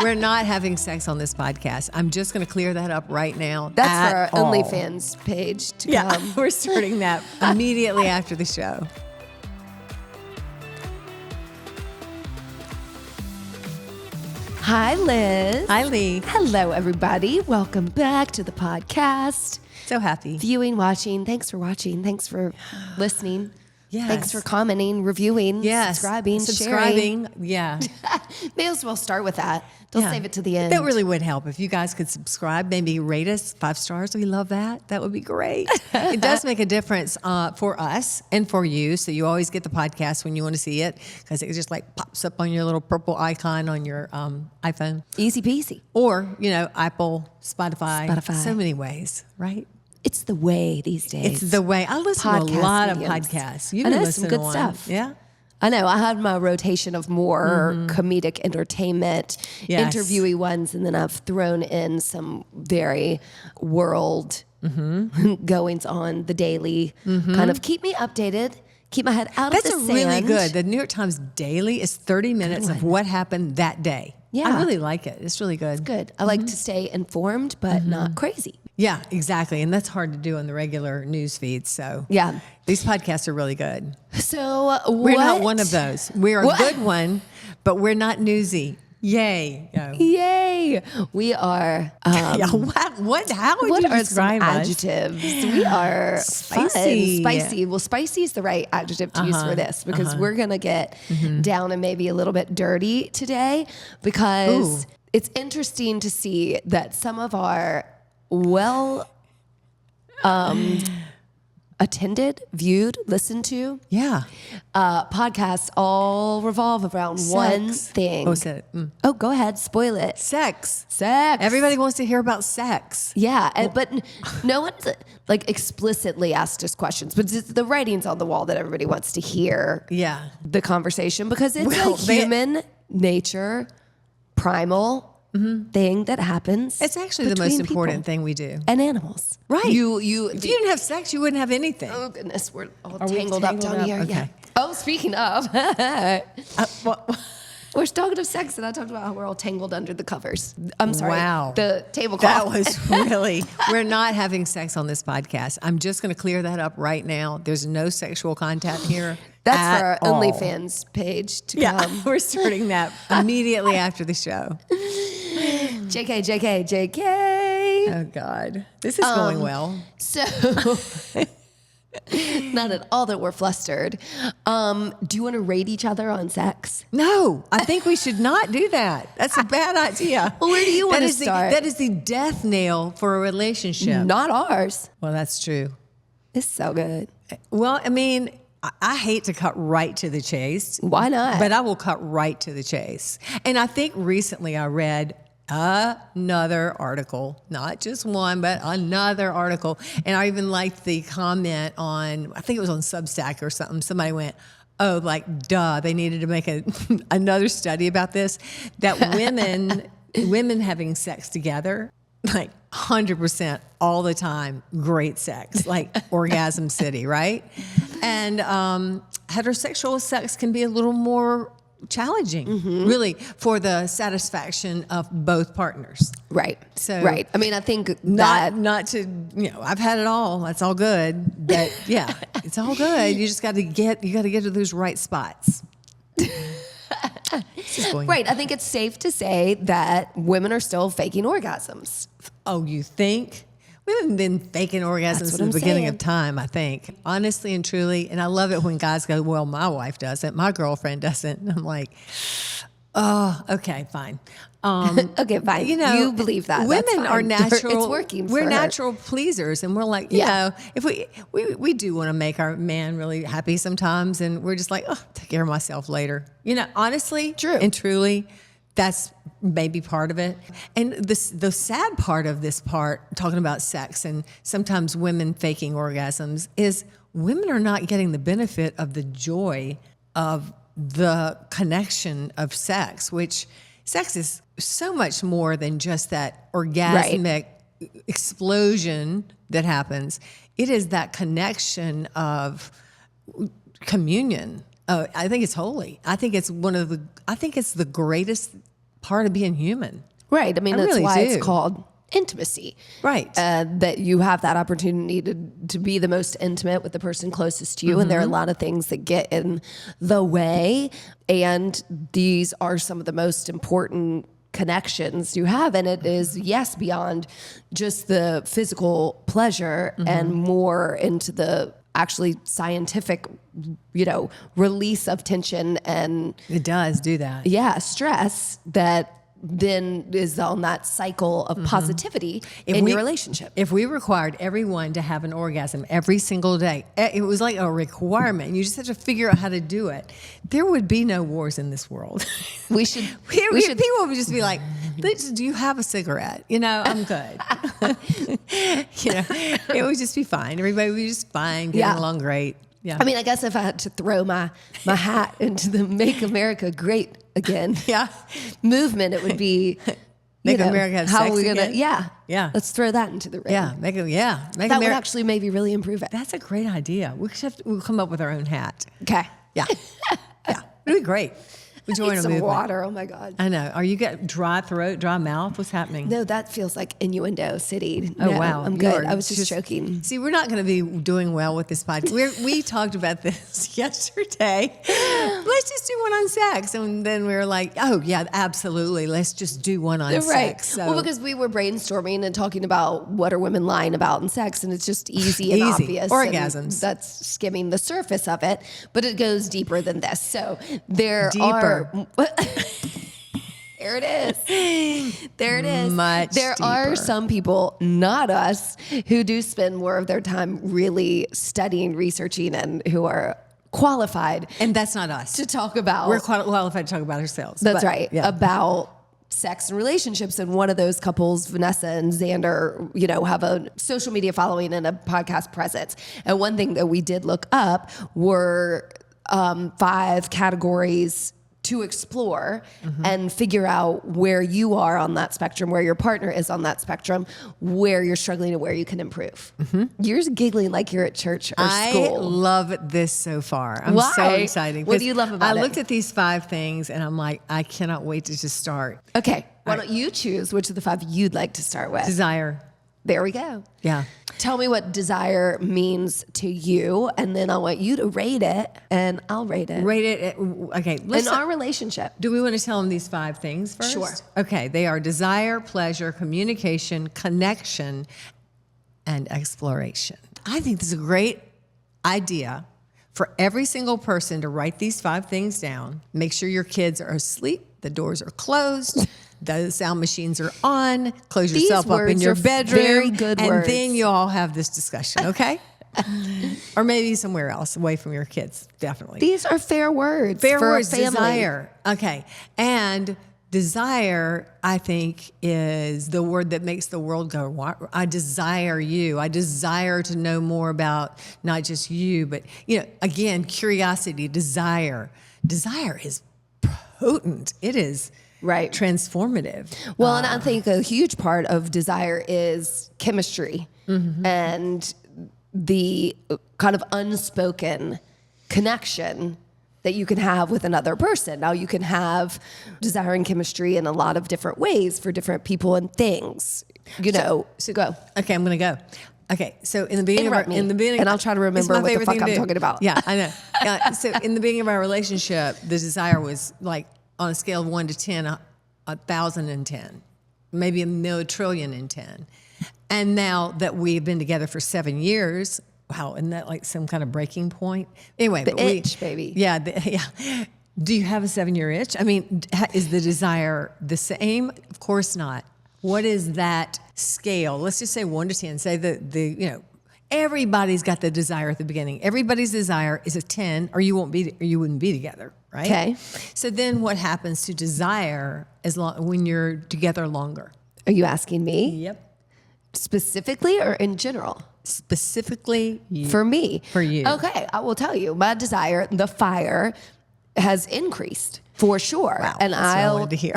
We're not having sex on this podcast. I'm just going to clear that up right now. That's for our OnlyFans page to come. We're starting that immediately after the show. Hi, Liz. Hi, Lee. Hello, everybody. Welcome back to the podcast. So happy. Viewing, watching. Thanks for watching. Thanks for listening. Yes. Thanks for commenting, reviewing, subscribing, sharing. Yeah. May as well start with that. Don't save it to the end. That really would help if you guys could subscribe, maybe rate us 5 stars. We love that. That would be great. It does make a difference for us and for you. So you always get the podcast when you want to see it because it just like pops up on your little purple icon on your iPhone. Easy peasy. Or, Apple, Spotify. So many ways, right? It's the way these days. It's the way. I listen to a lot of podcasts. You've been listening some good to one. stuff. Yeah. I know. I had my rotation of more comedic entertainment, interviewee ones, and then I've thrown in some very world goings on, the daily, kind of keep me updated, keep my head out of the sand. That's really good. The New York Times Daily is 30 minutes of what happened that day. Yeah. I really like it. It's really good. It's good. I like to stay informed, but not crazy. Yeah, exactly. And that's hard to do on the regular news feeds. So yeah, these podcasts are really good. So we're not one of those. We're a good one, but we're not newsy. Yay. Yay. We are. How would you describe us? Adjectives? We are spicy. Fun, spicy. Well, spicy is the right adjective to use for this because we're going to get down and maybe a little bit dirty today because it's interesting to see that some of our attended, viewed, listened to. Yeah. Podcasts all revolve around one thing. Oh, said it. Oh, go ahead. Spoil it. Sex. Everybody wants to hear about sex. Yeah. But no one's explicitly asked us questions, but it's the writing's on the wall that everybody wants to hear the conversation because it's human nature, primal thing that happens. It's actually the most important thing we do. And animals. Right. If you didn't have sex, you wouldn't have anything. Oh, goodness. We're all tangled up down here. Okay. Yeah. Oh, speaking of. We're talking of sex, and I talked about how we're all tangled under the covers. I'm sorry. Wow. The tablecloth. That was really, we're not having sex on this podcast. I'm just going to clear that up right now. There's no sexual contact here. That's for our OnlyFans page to come. We're starting that immediately after the show. JK. Oh, God. This is going well. So, not at all that we're flustered. Do you want to rate each other on sex? No, I think we should not do that. That's a bad idea. Well, where do you want to start? That is the death nail for a relationship. Not ours. Well, that's true. It's so good. Well, I mean, I hate to cut right to the chase. Why not? But I will cut right to the chase. And I think recently I read another article, not just one, but another article. And I even liked the comment on, I think it was on Substack or something. Somebody went, oh, like, duh, they needed to make another study about this, that women having sex together, like 100% all the time, great sex, like orgasm city, right? And heterosexual sex can be a little more challenging, really, for the satisfaction of both partners. Right. So, right. I mean, I think not to, I've had it all. That's all good. But yeah, it's all good. You just got to get to those right spots. Right. I think it's safe to say that women are still faking orgasms. Oh, you think? We haven't been faking orgasms since the beginning of time, I think. Honestly and truly. And I love it when guys go, well, my wife doesn't. My girlfriend doesn't. And I'm like, oh, okay, fine. Okay, fine. You believe that. Women are natural. It's working for We're her. natural pleasers. And we're like, you know, if we do want to make our man really happy sometimes. And we're just like, oh, take care of myself later. Honestly. True. And truly. That's maybe part of it. And the sad part of this part, talking about sex and sometimes women faking orgasms, is women are not getting the benefit of the joy of the connection of sex, which sex is so much more than just that orgasmic explosion that happens. It is that connection of communion. I think it's holy. I think it's the greatest part of being human. Right. I mean, that's really why do. it's called intimacy. Right. That you have that opportunity to be the most intimate with the person closest to you. And there are a lot of things that get in the way. And these are some of the most important connections you have. And it is, yes, beyond just the physical pleasure and more into the actually scientific, release of tension and It does do that. stress that then is on that cycle of positivity in your relationship. If we required everyone to have an orgasm every single day, it was like a requirement. You just have to figure out how to do it. There would be no wars in this world. We should. People would just be like, "Do you have a cigarette?" I'm good. It would just be fine. Everybody would be just fine, getting along great. Yeah. I mean, I guess if I had to throw my hat into the Make America Great Again movement, it would be Make America have how sex are we gonna again? Yeah. Let's throw that into the ring. Make that would America. actually maybe really improve it. That's a great idea. We'll come up with our own hat. Okay. Yeah. It'd be great. We join Need a some movement. water. Oh my God. I know. Are you got dry throat, dry mouth? What's happening? No, that feels like innuendo city. Oh, No, wow. I'm good. I was just joking. See, we're not going to be doing well with this podcast. We talked about this yesterday. Let's just do one on sex. And then we were like, oh, yeah, absolutely. Let's just do one on sex. So, Well, because we were brainstorming and talking about what are women lying about in sex, and it's just easy and obvious. Orgasms. And that's skimming the surface of it, but it goes deeper than this. So there Deeper. There it is. There it is. Much there are deeper. some people, not us, who do spend more of their time really studying, researching, and who are qualified And that's not us. to talk about. We're qualified to talk about ourselves. That's but, right. Yeah. About sex and relationships. And one of those couples, Vanessa and Xander, have a social media following and a podcast presence. And one thing that we did look up were 5 categories to explore and figure out where you are on that spectrum, where your partner is on that spectrum, where you're struggling and where you can improve. You're giggling like you're at church or school. I love this so far. I'm Why? so excited. What do you love about it? I looked at these 5 things and I'm like, I cannot wait to just start. Okay, why don't you choose which of the 5 you'd like to start with? Desire. There we go. Yeah. Tell me what desire means to you, and then I want you to rate it, and I'll rate it. Rate it. Okay. In our relationship. Do we want to tell them these 5 things first? Sure. Okay. They are desire, pleasure, communication, connection, and exploration. I think this is a great idea for every single person to write these 5 things down. Make sure your kids are asleep, the doors are closed, the sound machines are on, close yourself up in words your are bedroom, very good and words. then you all have this discussion, okay? Or maybe somewhere else, away from your kids, definitely. These are fair words Fair for words, a family. desire. Okay. And desire, I think, is the word that makes the world go, "What? I desire you. I desire to know more about not just you, but, again, curiosity, desire. Desire is potent. It is Right. transformative. Well, and I think a huge part of desire is chemistry and the kind of unspoken connection that you can have with another person. Now, you can have desire and chemistry in a lot of different ways for different people and things. So go. Okay, I'm going to go. Okay, so in the beginning Interrupt me, and I'll try to remember it's my what the favorite fuck thing to I'm do. talking about. Yeah, I know. So in the beginning of our relationship, the desire was like on a scale of 1 to 10, 1,010, maybe a trillion and 10. And now that we've been together for 7 years, wow, isn't that like some kind of breaking point? Anyway, The itch, baby. Yeah, yeah. Do you have a 7-year itch? I mean, is the desire the same? Of course not. What is that scale? Let's just say 1 to 10. Say everybody's got the desire at the beginning. Everybody's desire is a 10, or you wouldn't be together, right? Okay. So then, what happens to desire when you're together longer? Are you asking me? Yep. Specifically or in general? Specifically, you. For me. For you. Okay, I will tell you. My desire, the fire, has increased for sure. Wow, And that's what I wanted to hear.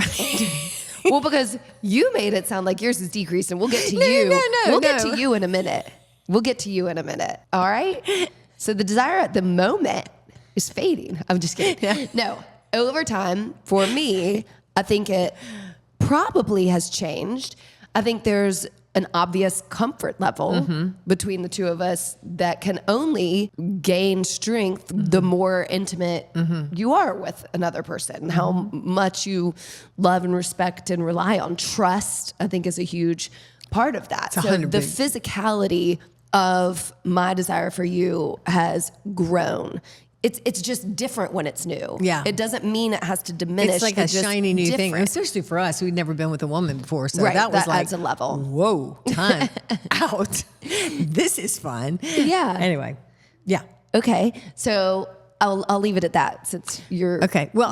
Well, because you made it sound like yours is decreased, and we'll get to you. No, We'll get to you in a minute. We'll get to you in a minute. All right? So the desire at the moment is fading. I'm just kidding. Yeah. No. Over time, for me, I think it probably has changed. I think there's an obvious comfort level between the two of us that can only gain strength the more intimate you are with another person, how much you love and respect and rely on. Trust, I think, is a huge part of that. So the physicality of my desire for you has grown. It's just different when it's new. Yeah. It doesn't mean it has to diminish. It's like a shiny new thing. Especially for us, we'd never been with a woman before. So that was like, adds a level. Whoa, time out. This is fun. Yeah. Anyway, yeah. Okay. So I'll leave it at that since you're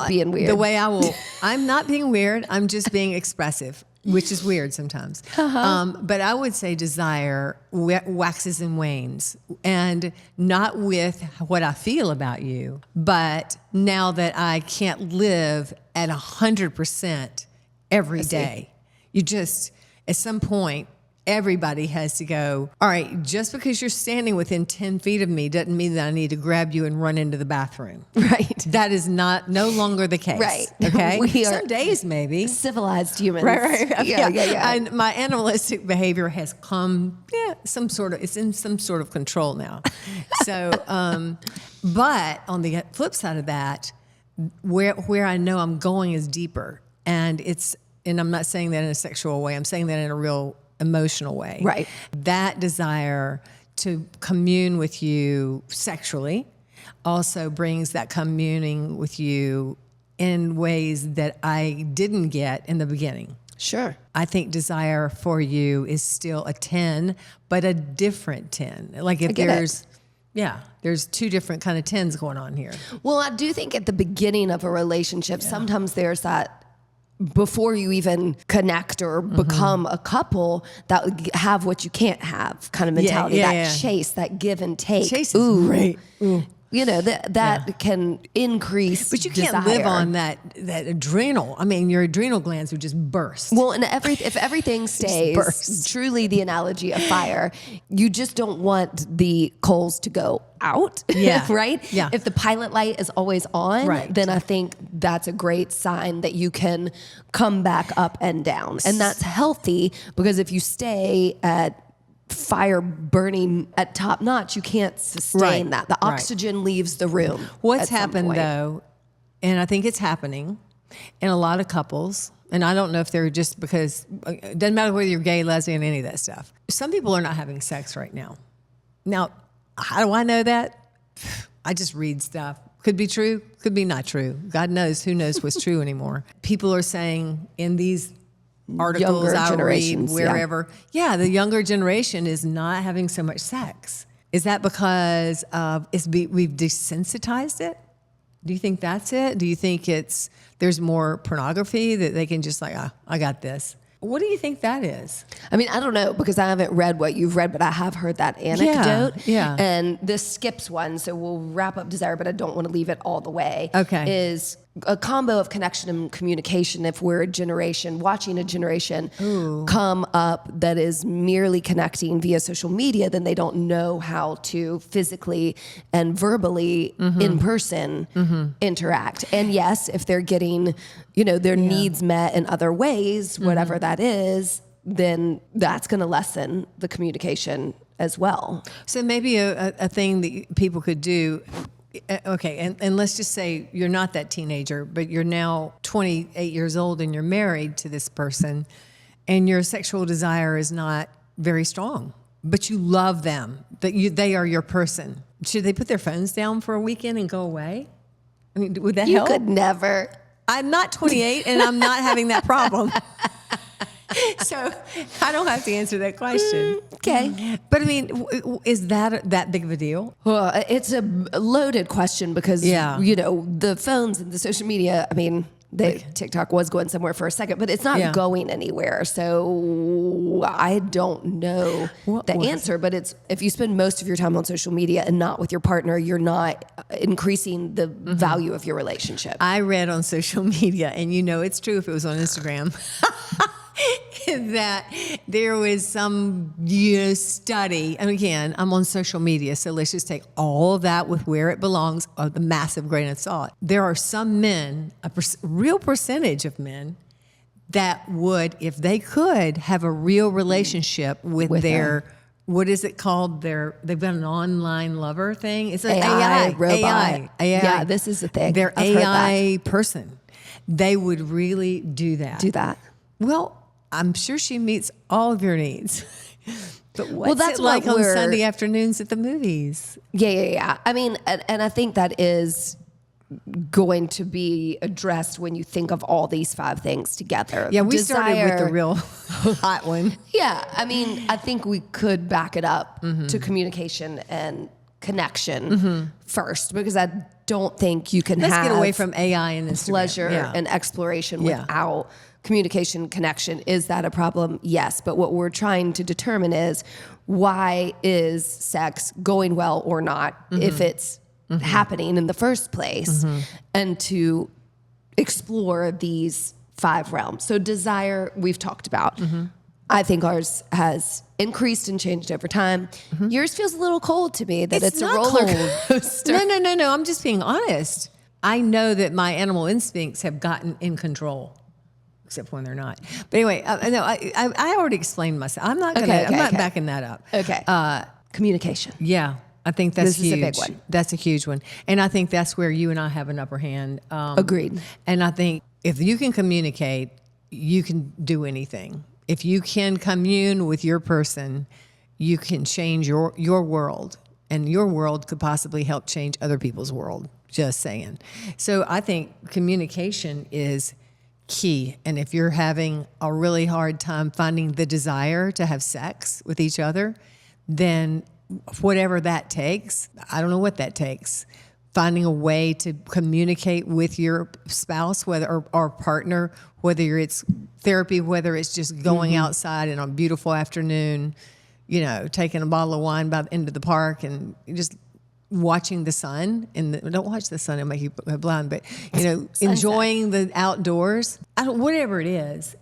being weird. The way I'm not being weird. I'm just being expressive, which is weird sometimes. But I would say desire waxes and wanes, and not with what I feel about you, but now that I can't live at 100% every day. You just, at some point, everybody has to go, all right, just because you're standing within 10 feet of me doesn't mean that I need to grab you and run into the bathroom. Right. That is no longer the case. Right. Okay. We are some days maybe. Civilized humans. Right. Yeah. And my animalistic behavior has come, it's in some sort of control now. So, but on the flip side of that, where I know I'm going is deeper. And I'm not saying that in a sexual way. I'm saying that in a real emotional way. Right. That desire to commune with you sexually also brings that communing with you in ways that I didn't get in the beginning. Sure. I think desire for you is still a 10, but a different 10. Like if there's two different kind of 10s going on here. Well, I do think at the beginning of a relationship, sometimes there's that before you even connect or become a couple, that have what you can't have kind of mentality, chase, that give and take. Chase is great. Ooh. You know, that can increase. But you can't desire. live on that adrenal. I mean, your adrenal glands would just burst. Well, and if everything stays truly the analogy of fire, you just don't want the coals to go out. Yeah. Right? Yeah. If the pilot light is always on, then I think that's a great sign that you can come back up and down. And that's healthy, because if you stay at fire burning at top notch, you can't sustain that. The oxygen leaves the room. What's happened though, and I think it's happening in a lot of couples, and I don't know if they're just because, it doesn't matter whether you're gay, lesbian, any of that stuff. Some people are not having sex right now. Now, how do I know that? I just read stuff. Could be true, could be not true. God knows, who knows what's true anymore. People are saying in these articles I read wherever, the younger generation is not having so much sex. Is that because we've desensitized it? Do you think that's it? Do you think there's more pornography that they can just like, I got this? What do you think that is? I mean, I don't know, because I haven't read what you've read, but I have heard that anecdote. Yeah. And this skips one, so we'll wrap up desire, but I don't want to leave it all the way. Okay. Is a combo of connection and communication. If we're watching a generation come up that is merely connecting via social media, then they don't know how to physically and verbally in person interact. And yes, if they're getting, their needs met in other ways, whatever that is, then that's going to lessen the communication as well. So maybe a thing that people could do. Okay, and let's just say you're not that teenager, but you're now 28 years old and you're married to this person, and your sexual desire is not very strong, but you love them, they are your person. Should they put their phones down for a weekend and go away? I mean, would that help? You could never. I'm not 28 and I'm not having that problem. So I don't have to answer that question. Okay. But I mean, is that big of a deal? Well, it's a loaded question because, the phones and the social media, I mean, TikTok was going somewhere for a second, but it's not going anywhere. So I don't know the answer, but if you spend most of your time on social media and not with your partner, you're not increasing the value of your relationship. I read on social media, and it's true if it was on Instagram. that there was some study, and again, I'm on social media, so let's just take all of that with where it belongs, the massive grain of salt. There are some men, real percentage of men, that would, if they could, have a real relationship with their, what is it called? They've got an online lover thing. It's an AI robot. AI. Yeah, this is the thing. Their I've heard AI person. They would really do that. Do that. Well, I'm sure she meets all of your needs. But what's that's it like what on Sunday afternoons at the movies? Yeah. I mean, and I think that is going to be addressed when you think of all these 5 things together. Yeah, we started with the real hot one. Yeah, I mean, I think we could back it up to communication and connection first, because I don't think you can Let's have get away from AI and Instagram. pleasure and exploration without communication connection. Is that a problem? Yes. But what we're trying to determine is, why is sex going well or not, if it's happening in the first place, and to explore these 5 realms. So desire, we've talked about. I think ours has increased and changed over time. Yours feels a little cold to me, that it's a roller coaster. No. I'm just being honest. I know that my animal instincts have gotten in control, except when they're not. But anyway, I already explained myself. I'm not backing that up. Okay. Communication. Yeah. I think that's This is huge. a big one. That's a huge one. And I think that's where you and I have an upper hand. Agreed. And I think if you can communicate, you can do anything. If you can commune with your person, you can change your world. And your world could possibly help change other people's world. Just saying. So I think communication is key. And if you're having a really hard time finding the desire to have sex with each other, then whatever that takes, I don't know what that takes, finding a way to communicate with your spouse, or partner, whether it's therapy, whether it's just going outside in a beautiful afternoon, taking a bottle of wine by the end of the park and just watching the sun. Don't watch the sun, it'll make you blind, but enjoying the outdoors. Whatever it is,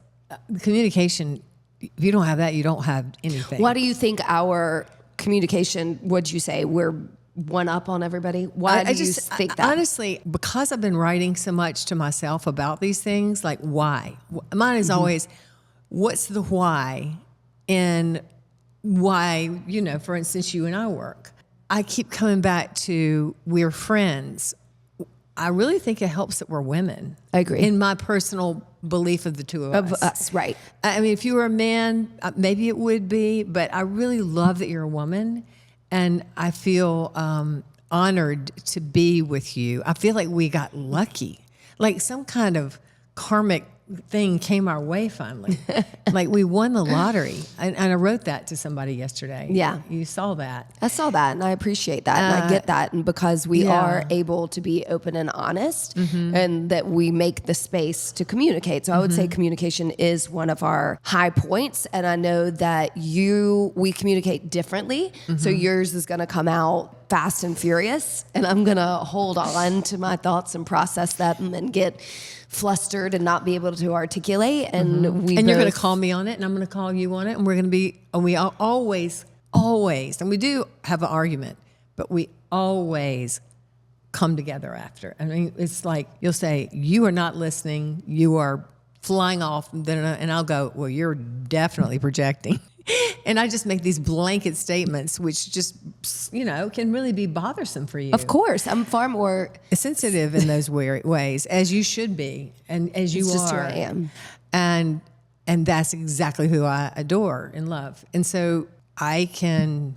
communication. If you don't have that, you don't have anything. Why do you think our communication, what'd you say, we're one up on everybody? Why do you think that? Honestly, because I've been writing so much to myself about these things, like why? Mine is always, what's the why? And why, for instance, you and I work. I keep coming back to, we're friends. I really think it helps that we're women. I agree. In my personal belief of the two of us, right. I mean, if you were a man, maybe it would be, but I really love that you're a woman, and I feel honored to be with you. I feel like we got lucky, like some kind of karmic thing came our way finally. Like we won the lottery. And I wrote that to somebody yesterday. Yeah. You saw that. I saw that, and I appreciate that, and I get that. And because we are able to be open and honest, and that we make the space to communicate. So I would say communication is one of our high points. And I know that we communicate differently. So yours is going to come out fast and furious, and I'm going to hold on to my thoughts and process them and get flustered and not be able to articulate. And you're going to call me on it, and I'm going to call you on it, and we're going to be, and we always, and we do have an argument, but we always come together after. I mean, it's like you'll say, you are not listening, you are flying off, and I'll go, well, you're definitely projecting. And I just make these blanket statements, which just, can really be bothersome for you. Of course. I'm far more sensitive in those ways, as you should be, and as you are. Just who I am. And that's exactly who I adore and love. And so we can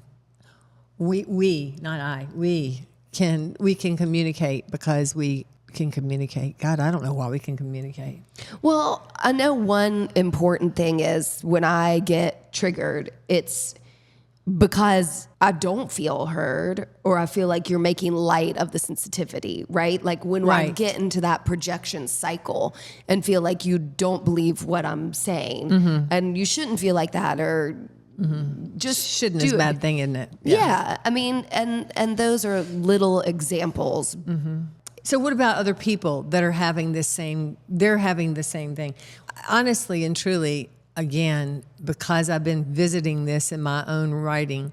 communicate because we can communicate. God, I don't know why we can communicate. Well, I know one important thing is when I get triggered, it's because I don't feel heard, or I feel like you're making light of the sensitivity, right? Like when I get into that projection cycle and feel like you don't believe what I'm saying, and you shouldn't feel like that, or just shouldn't is a bad thing, isn't it? Yeah. I mean, and those are little examples. So what about other people that are having the same thing? Honestly and truly, again, because I've been visiting this in my own writing,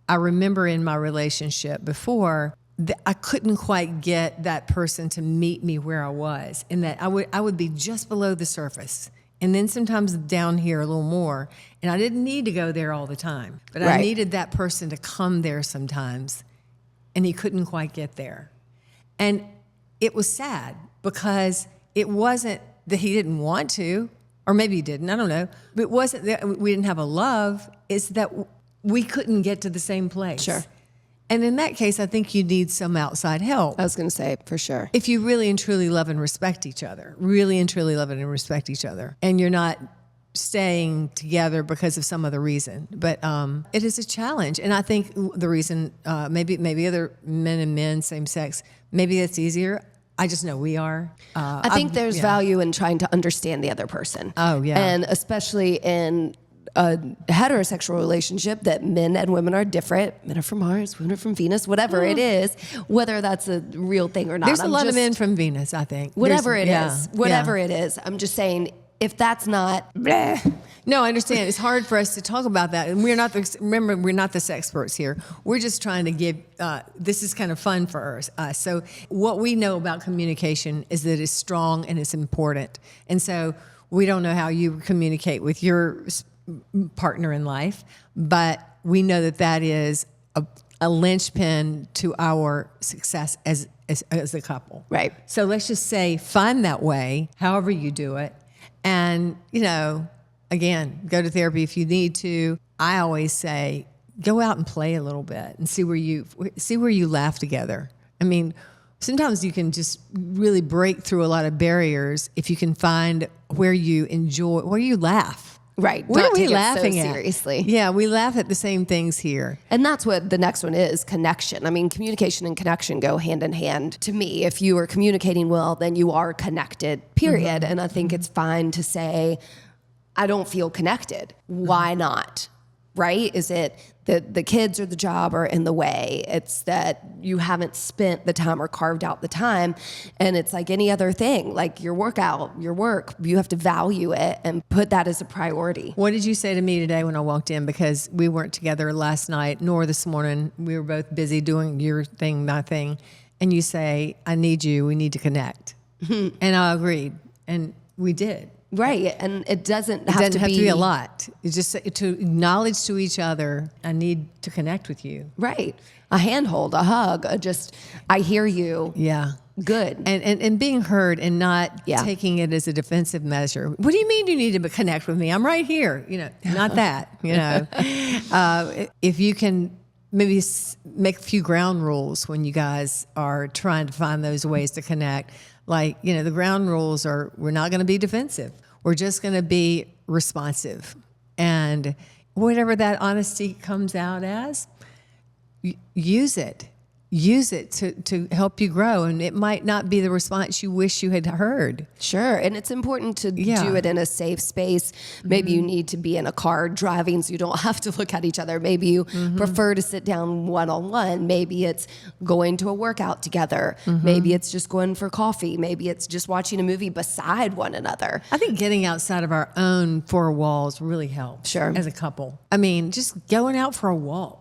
I remember in my relationship before that I couldn't quite get that person to meet me where I was, and that I would be just below the surface. And then sometimes down here a little more. And I didn't need to go there all the time. But I needed that person to come there sometimes. And he couldn't quite get there. And it was sad because it wasn't that he didn't want to, or maybe he didn't, I don't know. But it wasn't that we didn't have a love. It's that we couldn't get to the same place. Sure. And in that case, I think you need some outside help. I was going to say, for sure. If you really and truly love and respect each other, really and truly love and respect each other, and you're not staying together because of some other reason. But it is a challenge. And I think the reason, maybe other men and men, same sex, maybe it's easier. I just know we are. I think there's value in trying to understand the other person. Oh, yeah. And especially in a heterosexual relationship, that men and women are different. Men are from Mars, women are from Venus, whatever it is, whether that's a real thing or not. There's a lot of men from Venus, I think. Whatever it is. I'm just saying, if that's not... bleh. No, I understand. It's hard for us to talk about that. And we're not the experts here. We're just trying to give, this is kind of fun for us. So what we know about communication is that it's strong and it's important. And so we don't know how you communicate with your partner in life, but we know that is a linchpin to our success as a couple. Right. So let's just say find that way, however you do it. And, again, go to therapy if you need to. I always say, go out and play a little bit and see where you laugh together. I mean, sometimes you can just really break through a lot of barriers if you can find where you laugh. Right. What are we take laughing it so at? Seriously. Yeah, we laugh at the same things here. And that's what the next one is, connection. I mean, communication and connection go hand in hand. To me, if you are communicating well, then you are connected, period. Mm-hmm. And I think it's fine to say, I don't feel connected. Why not? Right? Is it that the kids or the job are in the way? It's that you haven't spent the time or carved out the time. And it's like any other thing, like your workout, your work, you have to value it and put that as a priority. What did you say to me today when I walked in? Because we weren't together last night nor this morning. We were both busy doing your thing, my thing. And you say, I need you. We need to connect. And I agreed. And we did. Right, and it doesn't have to be a lot. It's just to acknowledge to each other, I need to connect with you. Right, a handhold, a hug, I hear you. Yeah. Good. And being heard and not taking it as a defensive measure. What do you mean you need to connect with me? I'm right here. Not that, If you can maybe make a few ground rules when you guys are trying to find those ways to connect. Like, the ground rules are, we're not going to be defensive. We're just going to be responsive. And whatever that honesty comes out as, use it. Use it to help you grow. And it might not be the response you wish you had heard. Sure. And it's important to do it in a safe space. Maybe you need to be in a car driving so you don't have to look at each other. Maybe you prefer to sit down one-on-one. Maybe it's going to a workout together. Maybe it's just going for coffee. Maybe it's just watching a movie beside one another. I think getting outside of our own four walls really helps. Sure. As a couple. I mean, just going out for a walk.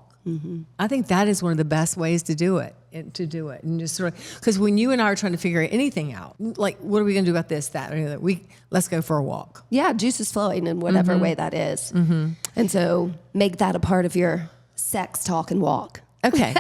I think that is one of the best ways to do it. And just sort of, because when you and I are trying to figure anything out, like, what are we going to do about this, that, or the other? Let's go for a walk. Yeah, juice is flowing in whatever way that is. And so make that a part of your sex talk and walk. Okay.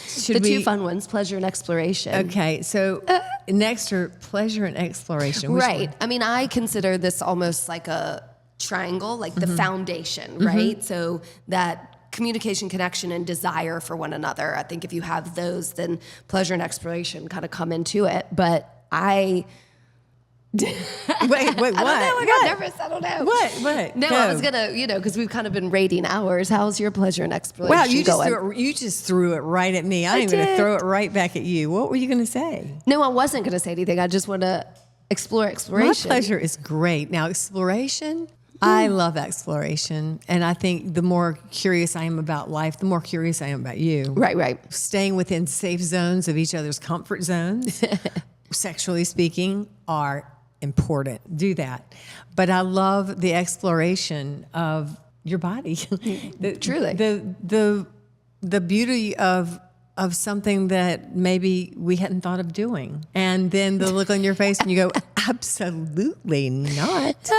Two fun ones, pleasure and exploration. Okay, so next are pleasure and exploration. Which right. one? I mean, I consider this almost like a triangle, like the foundation, right? So that communication, connection, and desire for one another. I think if you have those, then pleasure and exploration kind of come into it. But wait, what? I don't know. I got nervous. I don't know. What? No, I was gonna, because we've kind of been rating ours. How's your pleasure and exploration Wow, you just threw it right at me. I'm going to throw it right back at you. What were you going to say? No, I wasn't going to say anything. I just want to explore exploration. My pleasure is great. Now, exploration. I love exploration, and I think the more curious I am about life, the more curious I am about you. Right. Staying within safe zones of each other's comfort zones, sexually speaking, are important. Do that. But I love the exploration of your body. Truly. The beauty of something that maybe we hadn't thought of doing. And then the look on your face when you go, absolutely not.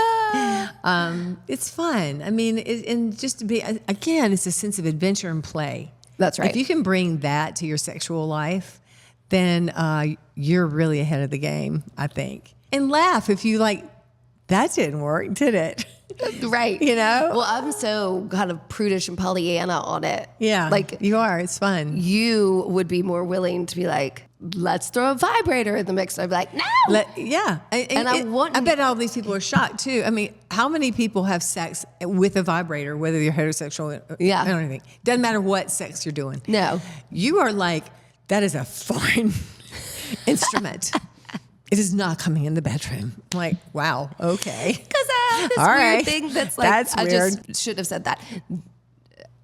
It's fun. I mean, and just to be, again, it's a sense of adventure and play. That's right. If you can bring that to your sexual life, then you're really ahead of the game, I think. And laugh if you like, that didn't work, did it? Right. You know? Well, I'm so kind of prudish and Pollyanna on it. Yeah. Like, you are. It's fun. you would be more willing to be like, let's throw a vibrator in the mix. I'd be like, no. Yeah. And I bet all these people are shocked too. I mean, how many people have sex with a vibrator, whether you're heterosexual or anything? Doesn't matter what sex you're doing. No. You are like, that is a foreign instrument. It is not coming in the bedroom. I'm like, wow, okay. Because this All weird right. thing that's like, That's I weird. just should have said that.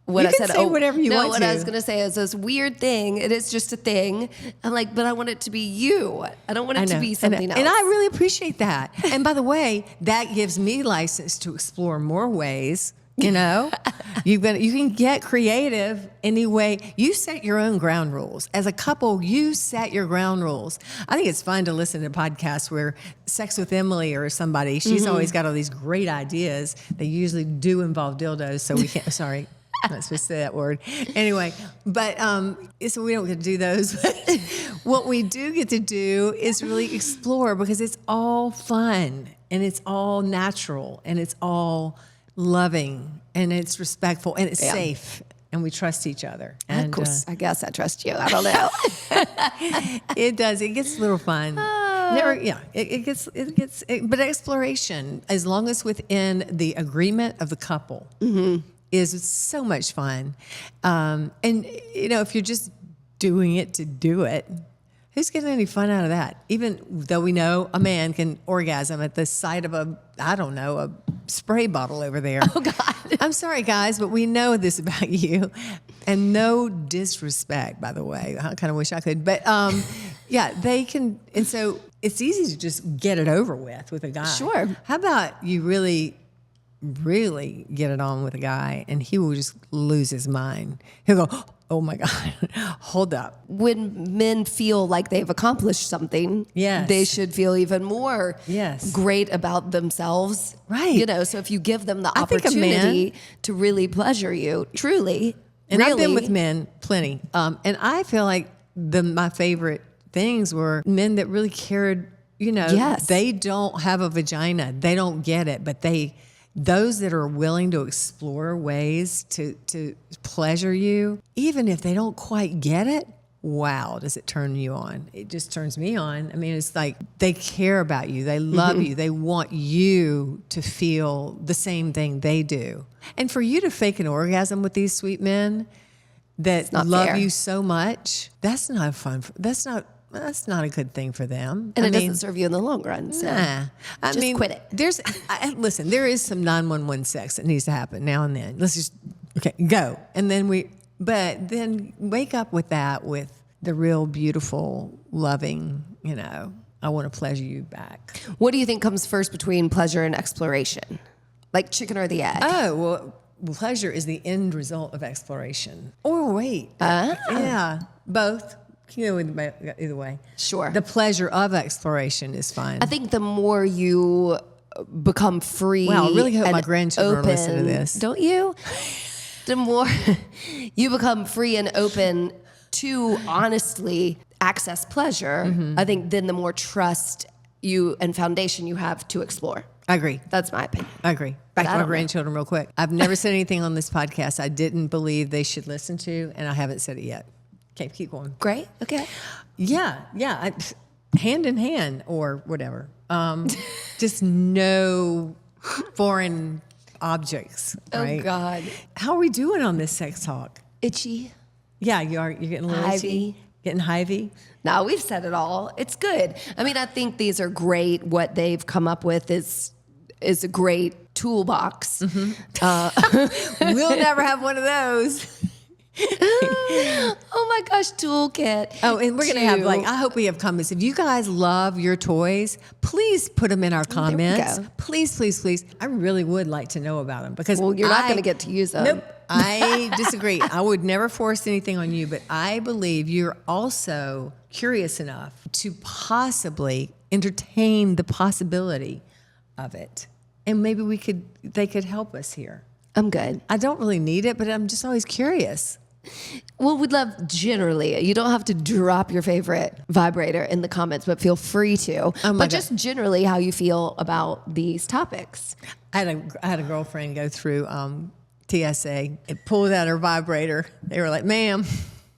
What You I can said, say whatever you want what to. I was going to say is this weird thing. It is just a thing. I'm like, but I want it to be you. I don't want it to be something else. And I really appreciate that. And by the way, that gives me license to explore more ways. You know, you can get creative any way. You set your own ground rules. As a couple, you set your ground rules. I think it's fun to listen to podcasts where Sex with Emily or somebody, she's always got all these great ideas. They usually do involve dildos, so we can't, sorry. I'm not supposed to say that word. Anyway, but so we don't get to do those. But what we do get to do is really explore because it's all fun and it's all natural and it's all loving and it's respectful and it's safe and we trust each other. And of course, I guess I trust you. I don't know. It does. It gets a little fun. It gets. But exploration, as long as within the agreement of the couple, is so much fun. And you know, if you're just doing it to do it, who's getting any fun out of that? Even though we know a man can orgasm at the sight of a spray bottle over there. Oh, God. I'm sorry, guys, but we know this about you. And no disrespect, by the way. I kind of wish I could. But, they can. And so it's easy to just get it over with a guy. Sure. How about you really get it on with a guy and he will just lose his mind. He'll go, oh my God, hold up. When men feel like they've accomplished something, they should feel even more great about themselves. Right. You know, so if you give them the opportunity to really pleasure you, truly. And I've been with men plenty. And I feel like my favorite things were men that really cared, you know, they don't have a vagina. They don't get it, but those that are willing to explore ways to pleasure you, even if they don't quite get it, wow, does it turn you on? It just turns me on. I mean, it's like they care about you. They love you. They want you to feel the same thing they do. And for you to fake an orgasm with these sweet men that love you so much, that's not fun. That's not a good thing for them. And it doesn't serve you in the long run. So just quit it. Listen, there is some 911 sex that needs to happen now and then. Let's just, go. And then but then wake up with the real beautiful, loving, you know, I want to pleasure you back. What do you think comes first between pleasure and exploration? Like chicken or the egg? Oh, well, pleasure is the end result of exploration. Or wait. Both. You know, either way. Sure. The pleasure of exploration is fun. I think the more you become free. Wow, I really hope and my grandchildren open, listen to this. Don't you? The more you become free and open to honestly access pleasure, I think then the more trust you and foundation you have to explore. I agree. That's my opinion. I agree. Back to my grandchildren real quick. I've never said anything on this podcast I didn't believe they should listen to, and I haven't said it yet. Okay, keep going. Great. Okay. Yeah. Hand in hand or whatever. Just no foreign objects. Right? Oh, God. How are we doing on this sex talk? Itchy. Yeah, you are. You're getting a little itchy. Getting hivey. No, we've said it all. It's good. I mean, I think these are great. What they've come up with is a great toolbox. We'll never have one of those. Oh my gosh, toolkit. Oh, and we're going to have I hope we have comments. If you guys love your toys, please put them in our comments. Please, please, please. I really would like to know about them because you're not going to get to use them. Nope. I disagree. I would never force anything on you, but I believe you're also curious enough to possibly entertain the possibility of it. And maybe they could help us here. I'm good. I don't really need it, but I'm just always curious. Well, we'd love generally. You don't have to drop your favorite vibrator in the comments, but feel free to. But just generally how you feel about these topics. I had a girlfriend go through TSA and pulled out her vibrator. They were like, "Ma'am."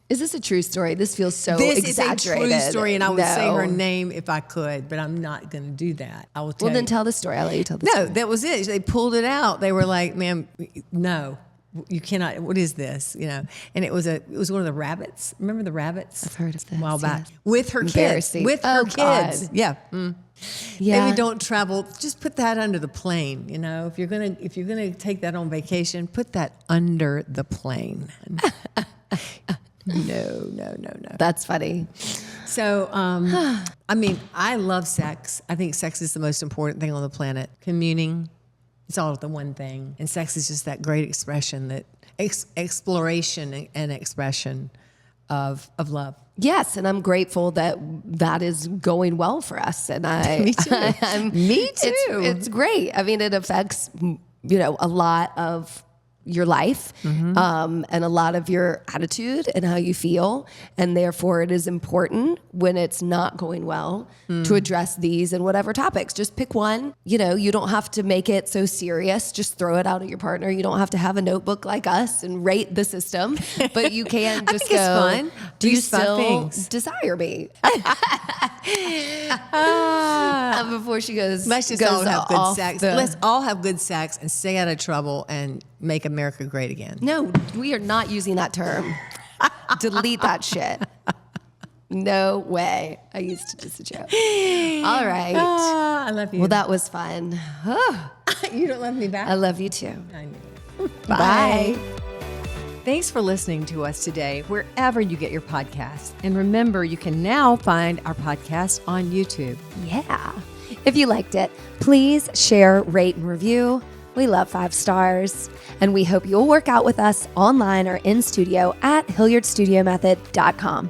Is this a true story? This feels so exaggerated. This is a true story, and I would say her name if I could, but I'm not going to do that. I will tell you. Well, then tell the story. I'll let you tell the story. No, that was it. They pulled it out. They were like, "Ma'am, no, you cannot. What is this?" And it was one of the rabbits. Remember the rabbits? I've heard of this. A while back yes. with her kids. With her kids. Yeah. Yeah. Maybe don't travel. Just put that under the plane. If you're gonna take that on vacation, put that under the plane. No. That's funny. So, I love sex. I think sex is the most important thing on the planet. Communing, it's all the one thing. And sex is just that great expression, that exploration and expression of love. Yes, and I'm grateful that is going well for us. And Me too. Me too. It's great. I mean, it affects, a lot of your life, and a lot of your attitude and how you feel. And therefore it is important when it's not going well to address these and whatever topics. Just pick one. You don't have to make it so serious. Just throw it out at your partner. You don't have to have a notebook like us and rate the system, but you can just go, it's fun. Do you still desire me? Before she goes, let's just all have good sex. Let's all have good sex and stay out of trouble and make America great again. No, we are not using that term. Delete that shit. No way. I used to just a joke. All right. I love you. Well, that was fun. You don't love me back? I love you too. I know. Bye. Thanks for listening to us today, wherever you get your podcasts. And remember, you can now find our podcast on YouTube. Yeah. If you liked it, please share, rate, and review. We love 5 stars. And we hope you'll work out with us online or in studio at HilliardStudioMethod.com.